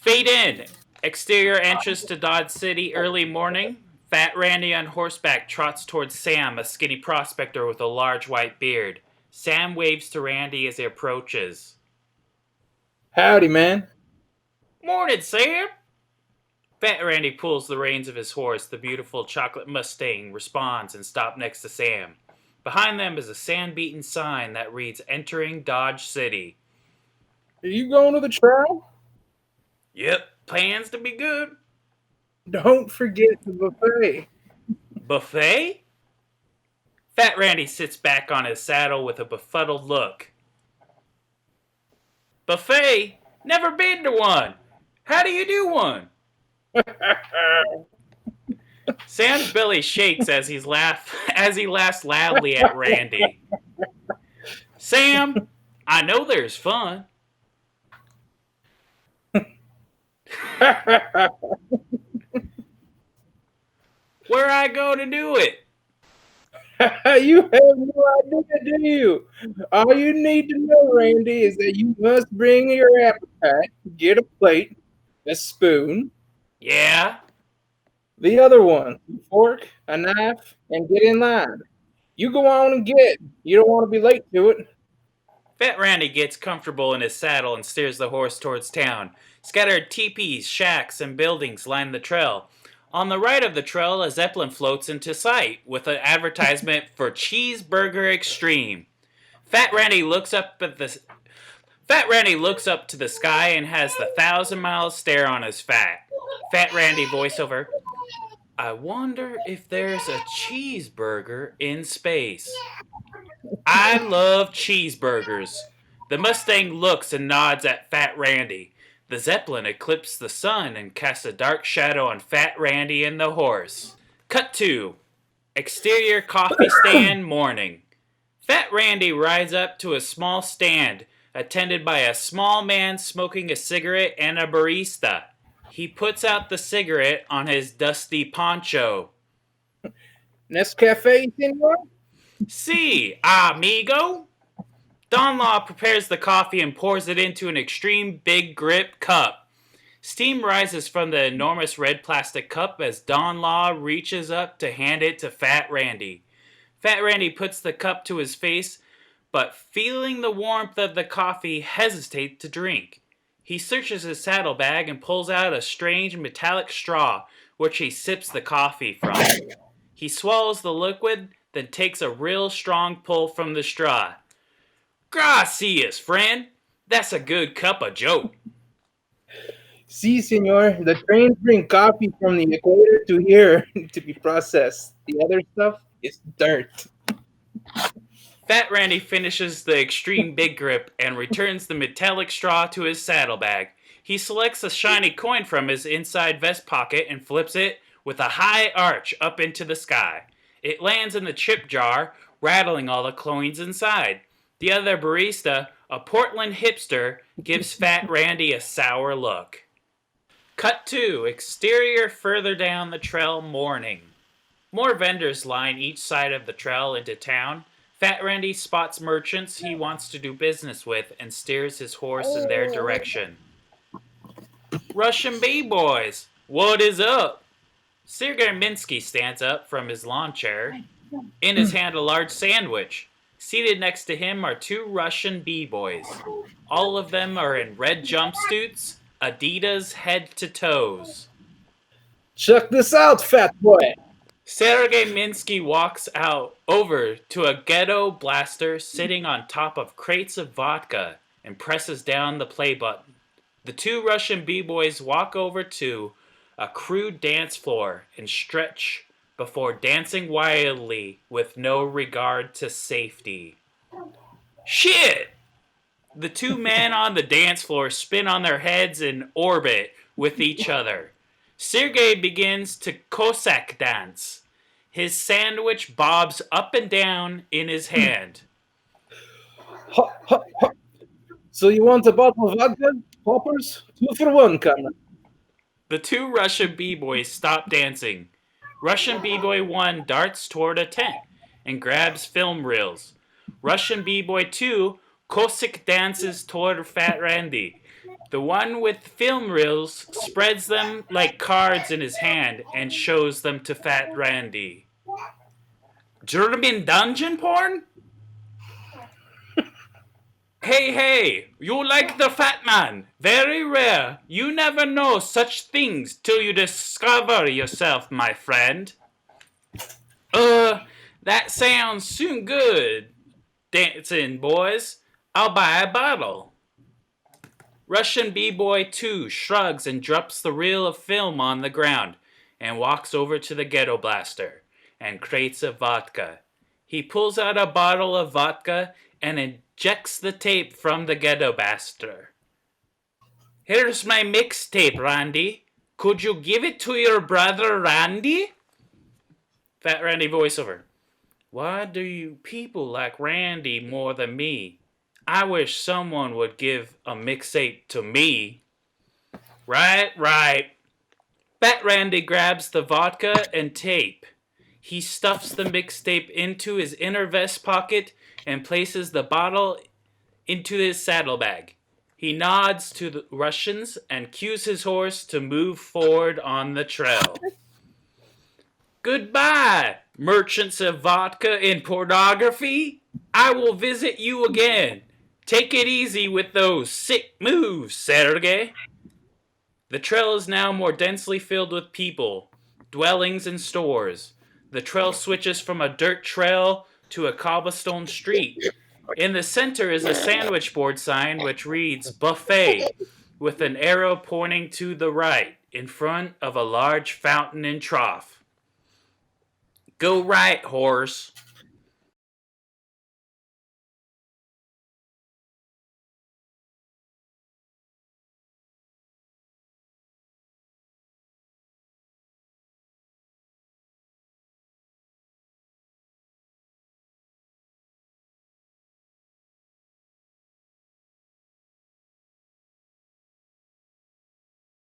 Speed in! Exterior entrance to Dodge City early morning. Fat Randy on horseback trots towards Sam, a skinny prospector with a large white beard. Sam waves to Randy as he approaches. Howdy, man. Morning, Sam! Fat Randy pulls the reins of his horse. The beautiful chocolate Mustang responds and stops next to Sam. Behind them is a sand-beaten sign that reads Entering Dodge City. Are you going to the trial? Yep, plans to be good. Don't forget the buffet. Buffet? Fat Randy sits back on his saddle with a befuddled look. Buffet? Never been to one. How do you do one? Sam's belly shakes as he laughs loudly at Randy. Sam, I know there's fun. Where I go to do it? You have no idea, do you? All you need to know, Randy, is that you must bring your appetite, get a plate, a spoon, Yeah. the other one, a fork, a knife, and get in line. You go on and get. You don't want to be late to it. Fat Randy gets comfortable in his saddle and steers the horse towards town. Scattered teepees, shacks, and buildings line the trail. On the right of the trail, a Zeppelin floats into sight with an advertisement for Cheeseburger Extreme. Fat Randy looks up to the sky and has the 1,000-mile stare on his Fat Randy voiceover. I wonder if there's a cheeseburger in space. I love cheeseburgers. The Mustang looks and nods at Fat Randy. The Zeppelin eclipses the sun and casts a dark shadow on Fat Randy and the horse. Cut 2. Exterior coffee stand morning. Fat Randy rides up to a small stand, attended by a small man smoking a cigarette and a barista. He puts out the cigarette on his dusty poncho. Nescafe, senor? Si, amigo. Don Law prepares the coffee and pours it into an extreme big grip cup. Steam rises from the enormous red plastic cup as Don Law reaches up to hand it to Fat Randy. Fat Randy puts the cup to his face, but feeling the warmth of the coffee, hesitates to drink. He searches his saddlebag and pulls out a strange metallic straw, which he sips the coffee from. He swallows the liquid, then takes a real strong pull from the straw. Gracias, friend. That's a good cup of joe. Si, senor. The trains bring coffee from the equator to here to be processed. The other stuff is dirt. Fat Randy finishes the extreme big grip and returns the metallic straw to his saddlebag. He selects a shiny coin from his inside vest pocket and flips it with a high arch up into the sky. It lands in the chip jar, rattling all the coins inside. The other barista, a Portland hipster, gives Fat Randy a sour look. Cut 2. Exterior further down the trail morning. More vendors line each side of the trail into town. Fat Randy spots merchants he wants to do business with and steers his horse in their direction. Russian B-boys, what is up? Sergei Minsky stands up from his lawn chair. In his hand a large sandwich. Seated next to him are 2 Russian B-boys. All of them are in red jumpsuits, Adidas head to toes. Check this out, fat boy. Sergei Minsky walks over to a ghetto blaster sitting on top of crates of vodka and presses down the play button. The 2 Russian B-boys walk over to a crude dance floor and stretch before dancing wildly with no regard to safety. Shit! The 2 men on the dance floor spin on their heads in orbit with each other. Sergei begins to Cossack dance. His sandwich bobs up and down in his hand. Ha, ha, ha. So you want a bottle of vodka? Poppers? 2 for 1, coming. The 2 Russian B-boys stop dancing. Russian B-boy 1 darts toward a tent and grabs film reels. Russian B-boy 2 Cossack dances toward Fat Randy. The one with film reels spreads them like cards in his hand and shows them to Fat Randy. German dungeon porn? Hey, you like the fat man? Very rare. You never know such things till you discover yourself, my friend. That sounds soon good. Dancing boys. I'll buy a bottle. Russian B-Boy 2 shrugs and drops the reel of film on the ground and walks over to the ghetto blaster and crates of vodka. He pulls out a bottle of vodka and ejects the tape from the ghetto blaster. Here's my mixtape, Randy. Could you give it to your brother, Randy? Fat Randy voiceover. Why do you people like Randy more than me? I wish someone would give a mixtape to me. Right. Fat Randy grabs the vodka and tape. He stuffs the mixtape into his inner vest pocket and places the bottle into his saddlebag. He nods to the Russians and cues his horse to move forward on the trail. Goodbye, merchants of vodka and pornography. I will visit you again. Take it easy with those sick moves, Sergey. The trail is now more densely filled with people, dwellings, and stores. The trail switches from a dirt trail to a cobblestone street. In the center is a sandwich board sign which reads Buffet, with an arrow pointing to the right, in front of a large fountain and trough. Go right, horse.